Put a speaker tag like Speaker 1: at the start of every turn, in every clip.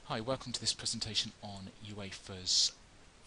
Speaker 1: Hi, welcome to this presentation on UEFA's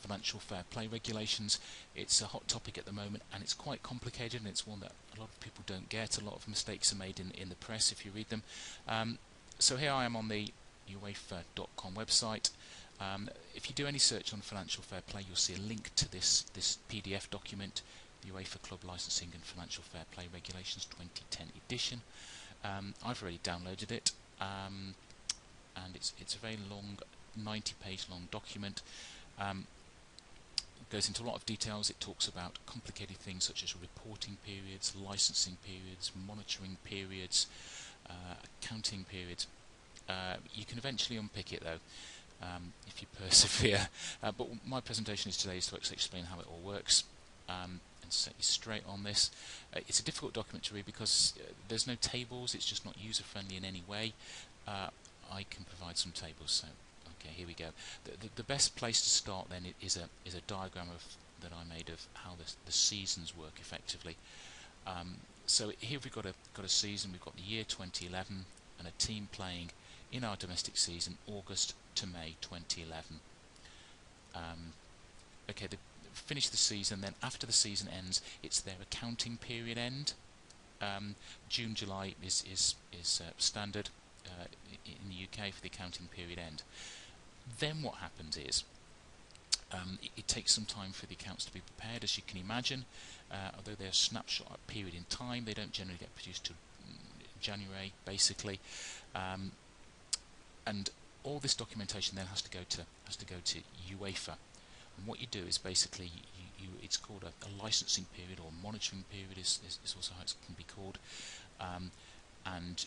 Speaker 1: Financial Fair Play regulations. It's a hot topic at the moment and it's quite complicated, and it's one that a lot of people don't get. A lot of mistakes are made in the press if you read them. So here I am on the UEFA.com website. If you do any search on Financial Fair Play, you'll see a link to this PDF document, the UEFA Club Licensing and Financial Fair Play Regulations 2010 edition. I've already downloaded it. And it's a very long, 90-page long document. It goes into a lot of details. It talks about complicated things such as reporting periods, licensing periods, monitoring periods, accounting periods. You can eventually unpick it though, if you persevere. But my presentation today is to actually explain how it all works and set you straight on this. It's a difficult document to read because there's no tables. It's just not user-friendly in any way. I can provide some tables, so okay, here we go. The best place to start then is a diagram that I made of how the seasons work effectively. So here we've got a season. We've got the year 2011 and a team playing in our domestic season, August to May 2011. Okay, they finish the season. Then after the season ends, it's their accounting period end. June, July is standard in the UK for the accounting period end. Then what happens is it takes some time for the accounts to be prepared, as you can imagine. Although they're a snapshot period in time, they don't generally get produced till January, basically. And all this documentation then has to go to UEFA. And what you do is basically it's called a licensing period, or monitoring period is also how it can be called. And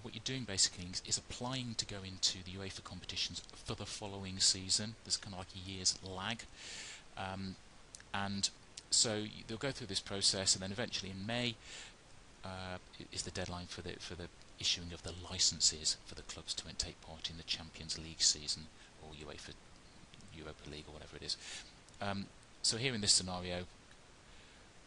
Speaker 1: what you're doing basically is applying to go into the UEFA competitions for the following season. There's kind of like a year's lag, and so they'll go through this process, and then eventually in May is the deadline for the issuing of the licenses for the clubs to take part in the Champions League season, or Europa League, or whatever it is. So here in this scenario,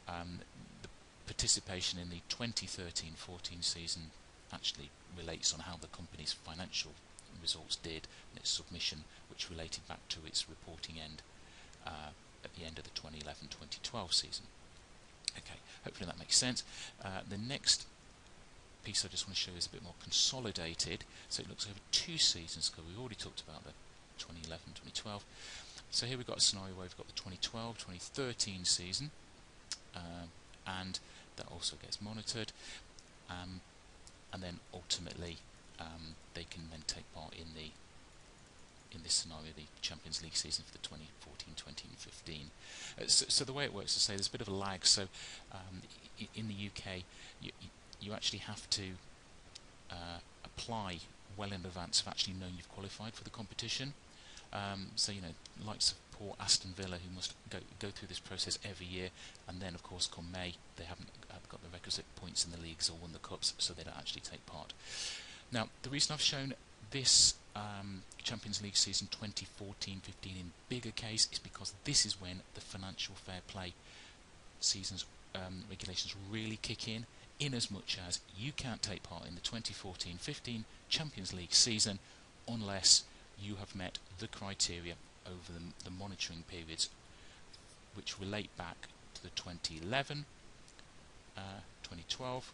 Speaker 1: the participation in the 2013-14 season actually relates on how the company's financial results did and its submission, which related back to its reporting end at the end of the 2011-2012 season. Okay, hopefully that makes sense. The next piece I just want to show you is a bit more consolidated, so it looks over two seasons, because we already talked about the 2011-2012. So here we've got a scenario where we've got the 2012-2013 season, and that also gets monitored, and then ultimately they can then take part in this scenario, the Champions League season for the 2014-2015. So the way it works is, say, there's a bit of a lag. So in the UK, you actually have to apply well in advance of actually knowing you've qualified for the competition. So likes of poor Aston Villa, who must go through this process every year, and then of course come May they haven't got the requisite points in the leagues or won the cups, so they don't actually take part. Now the reason I've shown this Champions League season 2014-15 in bigger case is because this is when the financial fair play seasons regulations really kick in as much as you can't take part in the 2014-15 Champions League season unless you have met the criteria over the monitoring periods, which relate back to the 2011, 2012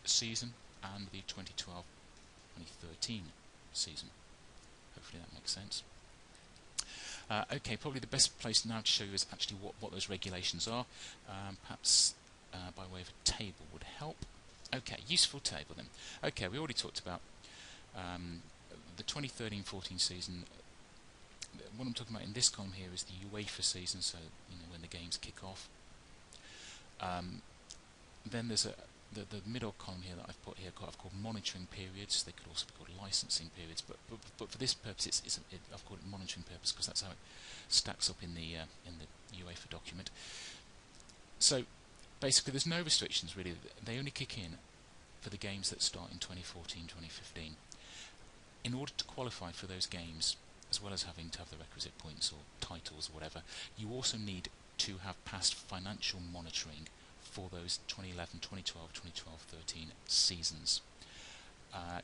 Speaker 1: season and the 2012-2013 season. Hopefully that makes sense. Okay, probably the best place now to show you is actually what those regulations are. Perhaps by way of a table would help. Okay, useful table then. Okay, we already talked about the 2013-14 season. What I'm talking about in this column here is the UEFA season, so when the games kick off. Then there's the middle column here that I've put here, I've called monitoring periods. They could also be called licensing periods, but for this purpose, I've called it monitoring purpose because that's how it stacks up in the UEFA document. So basically, there's no restrictions really. They only kick in for the games that start in 2014-2015. In order to qualify for those games, as well as having to have the requisite points or titles or whatever, you also need to have passed financial monitoring for those 2011, 2012, 2012-13 seasons.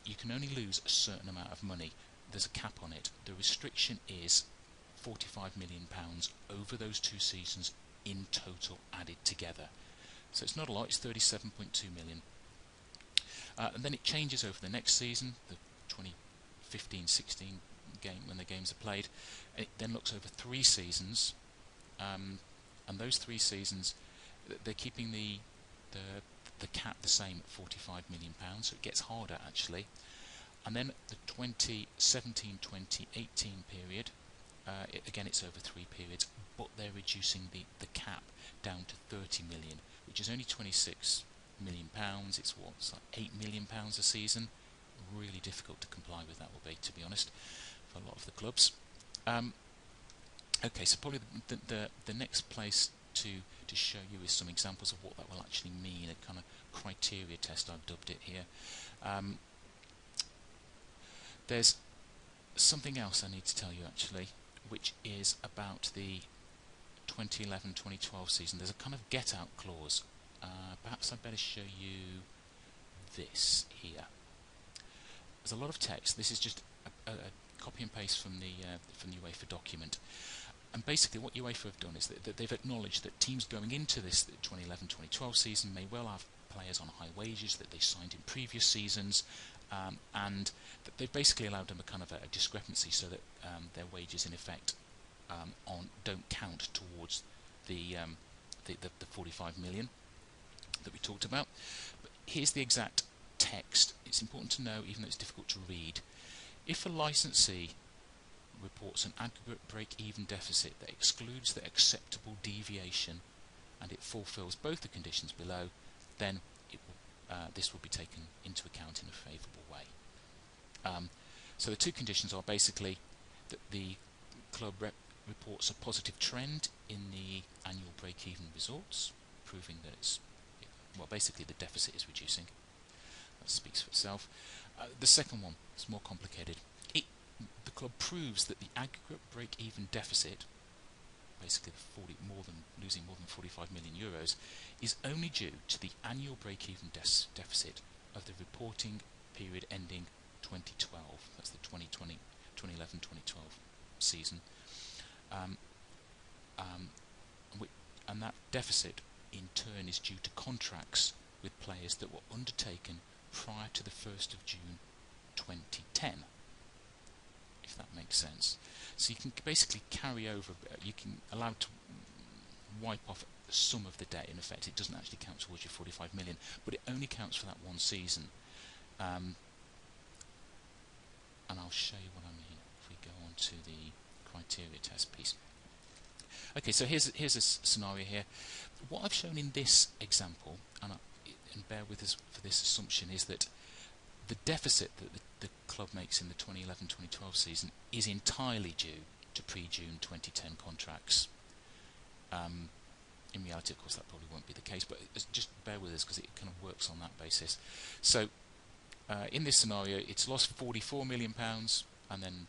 Speaker 1: You can only lose a certain amount of money there's a cap on it. The restriction is £45 million over those 2 seasons in total added together. So it's not a lot, it's 37.2 million. And then it changes over the next season, the 2015-16 game, when the games are played. And it then looks over 3 seasons, and those 3 seasons, they're keeping the cap the same at £45 million, so it gets harder actually. And then the 2017-2018 period, again it's over 3 periods, but they're reducing the cap down to 30 million, which is only £26 million. It's what, it's like £8 million a season. Really difficult to comply with, that will be, to be honest, for a lot of the clubs. Okay, so probably the next place to show you is some examples of what that will actually mean, a kind of criteria test, I've dubbed it here. There's something else I need to tell you actually, which is about the 2011-2012 season. There's a kind of get out clause. Perhaps I'd better show you this here. There's a lot of text. This is just a copy and paste from the UEFA document. And basically what UEFA have done is that they've acknowledged that teams going into this 2011-2012 season may well have players on high wages that they signed in previous seasons, and that they've basically allowed them a kind of a discrepancy so that their wages in effect don't count towards the 45 million that we talked about. But here's the exact text. It's important to know, even though it's difficult to read. If a licensee reports an aggregate break-even deficit that excludes the acceptable deviation and it fulfills both the conditions below, then this will be taken into account in a favourable way. So the 2 conditions are basically that the club reports a positive trend in the annual break-even results, proving that it's, well, basically the deficit is reducing. That speaks for itself. The second one is more complicated. The club proves that the aggregate break-even deficit, basically losing more than 45 million euros, is only due to the annual break-even deficit of the reporting period ending 2012. That's the 2011-2012 season. And that deficit in turn is due to contracts with players that were undertaken prior to the 1st of June 2010, if that makes sense. So you can basically carry over, you can allow to wipe off some of the debt in effect. It doesn't actually count towards your 45 million, but it only counts for that one season. And I'll show you what I mean if we go on to the criteria test piece. Okay, so here's a scenario here. What I've shown in this example, and bear with us for this assumption, is that the deficit that the club makes in the 2011-2012 season is entirely due to pre-June 2010 contracts. In reality, of course, that probably won't be the case, but just bear with us because it kind of works on that basis. So in this scenario, it's lost £44 million, and then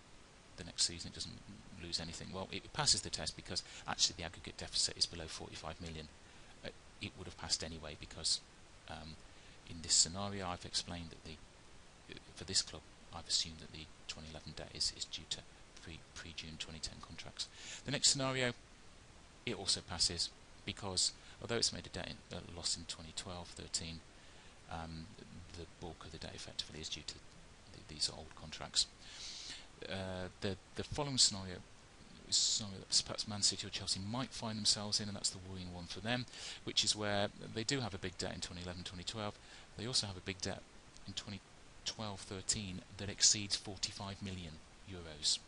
Speaker 1: the next season it doesn't lose anything. Well, it passes the test because actually the aggregate deficit is below 45 million. It would have passed anyway because in this scenario I've explained that for this club I've assumed that the 2011 debt is due to pre-June 2010 contracts. The next scenario, it also passes because although it's made a debt loss in 2012-13, the bulk of the debt effectively is due to these old contracts. The following scenario is a scenario that perhaps Man City or Chelsea might find themselves in, and that's the worrying one for them, which is where they do have a big debt in 2011-2012. They also have a big debt in 2012-13 that exceeds 45 million euros.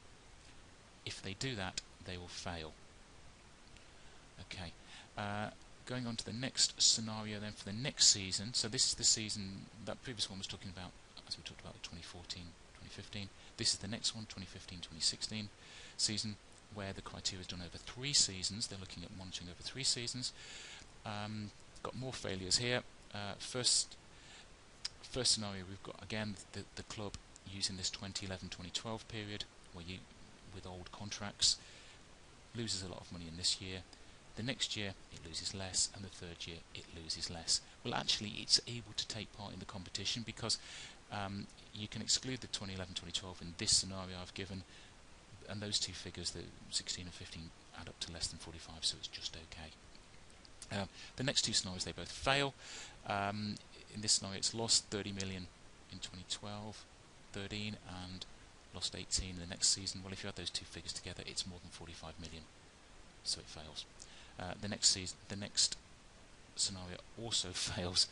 Speaker 1: If they do that, they will fail. Okay, going on to the next scenario then for the next season. So this is the season that previous one was talking about, as we talked about, the 2014-2015. This is the next one, 2015-2016 season, where the criteria is done over 3 seasons. They're looking at monitoring over 3 seasons. Got more failures here. First scenario, we've got again the club using this 2011-2012 period, where with old contracts, loses a lot of money in this year. The next year it loses less, and the third year it loses less. Well, actually it's able to take part in the competition because You can exclude the 2011-2012 in this scenario I've given, and those two figures, the 16 and 15, add up to less than 45, so it's just okay. The next two scenarios, they both fail. In this scenario, it's lost 30 million in 2012-13 and lost 18 in the next season. Well, if you add those two figures together, it's more than 45 million, so it fails. The next scenario also fails,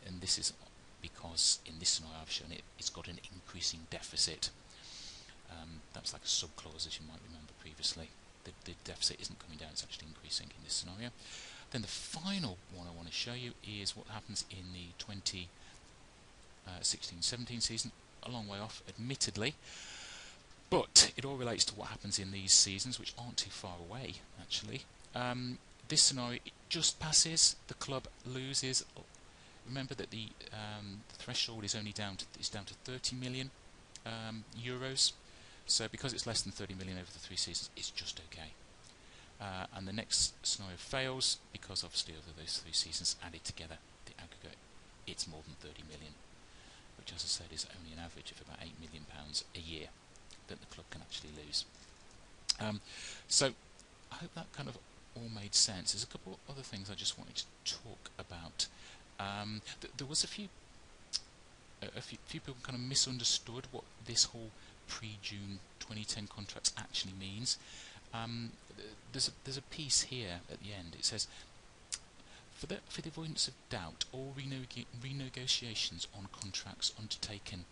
Speaker 1: and this is because in this scenario I've shown it's got an increasing deficit. That's like a sub-clause, as you might remember previously. The deficit isn't coming down, it's actually increasing in this scenario. Then the final one I want to show you is what happens in the 2016-17 season, a long way off, admittedly, but it all relates to what happens in these seasons, which aren't too far away, actually. This scenario, it just passes, the club loses. Remember that the threshold is only down to 30 million euros. So because it's less than 30 million over the 3 seasons, it's just okay. And the next scenario fails because obviously over those 3 seasons added together, the aggregate, it's more than 30 million, which, as I said, is only an average of about £8 million a year that the club can actually lose. So I hope that kind of all made sense. There's a couple of other things I just wanted to talk about. There was a few people kind of misunderstood what this whole pre-June 2010 contracts actually means. There's a piece here at the end. It says, for the avoidance of doubt, all renegotiations on contracts undertaken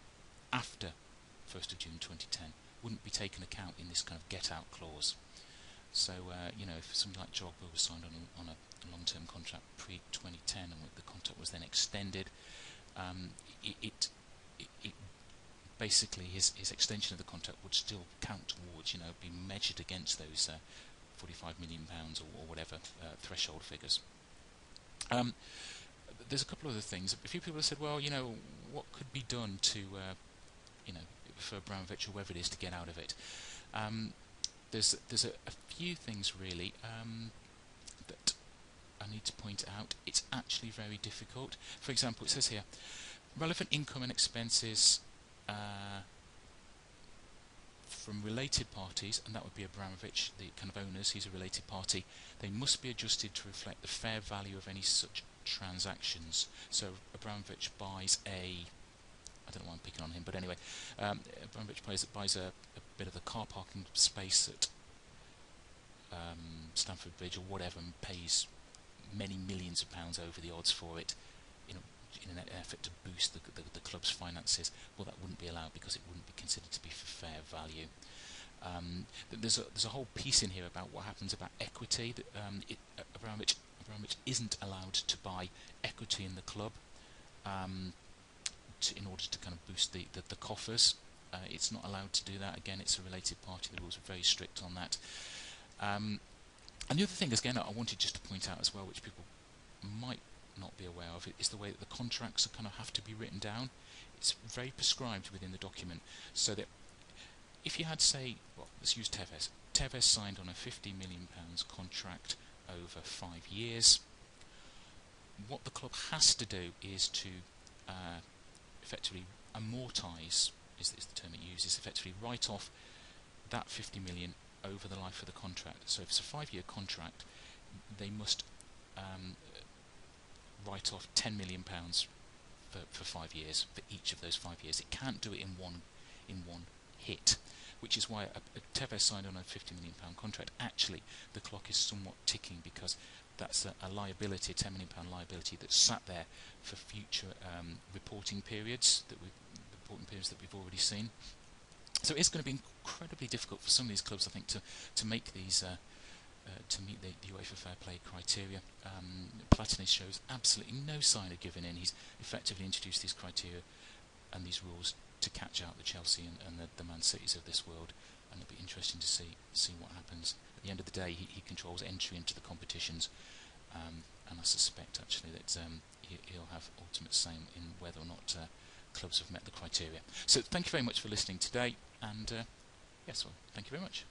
Speaker 1: after 1st of June 2010 wouldn't be taken account in this kind of get-out clause. So, you know, if something like Drogba was signed on a long-term contract pre-2010 and the contract was then extended, it basically his extension of the contract would still count towards, you know, be measured against those £45 million or whatever threshold figures. There's a couple of other things. A few people have said, well, you know, what could be done to, you know, for Abramovich or whoever it is to get out of it? There's a few things really that I need to point out. It's actually very difficult. For example, it says here, relevant income and expenses from related parties, and that would be Abramovich, the kind of owners, he's a related party, they must be adjusted to reflect the fair value of any such transactions. So Abramovich buys I don't know why I'm picking on him, but anyway, Abramovich buys a bit of the car parking space at Stamford Bridge or whatever, and pays many millions of pounds over the odds for it, in an effort to boost the club's finances. Well, that wouldn't be allowed because it wouldn't be considered to be for fair value. There's a whole piece in here about what happens about equity. That Abramovich isn't allowed to buy equity in the club in order to kind of boost the coffers. It's not allowed to do that. Again, it's a related party. The rules are very strict on that. And the other thing, again, I wanted just to point out as well, which people might not be aware of, is the way that the contracts kind of have to be written down. It's very prescribed within the document, so that if you had, say, well, let's use Tevez. Tevez signed on a £50 million contract over 5 years. What the club has to do is to effectively amortise, is the term it uses, effectively write off that 50 million over the life of the contract. So if it's a 5-year contract, they must write off £10 million for 5 years, for each of those 5 years. It can't do it in one hit, which is why a Tevez signed on a £50 million contract. Actually, the clock is somewhat ticking, because that's a liability, a £10 million liability that's sat there for future reporting periods that we've already seen. So it's going to be incredibly difficult for some of these clubs, I think, to make these to meet the UEFA Fair Play criteria. Platini shows absolutely no sign of giving in. He's effectively introduced these criteria and these rules to catch out the Chelsea and the Man Cities of this world, and it'll be interesting to see what happens. At the end of the day, he controls entry into the competitions, and I suspect actually that he'll have ultimate say in whether or not clubs have met the criteria. So thank you very much for listening today, and yes, well, thank you very much.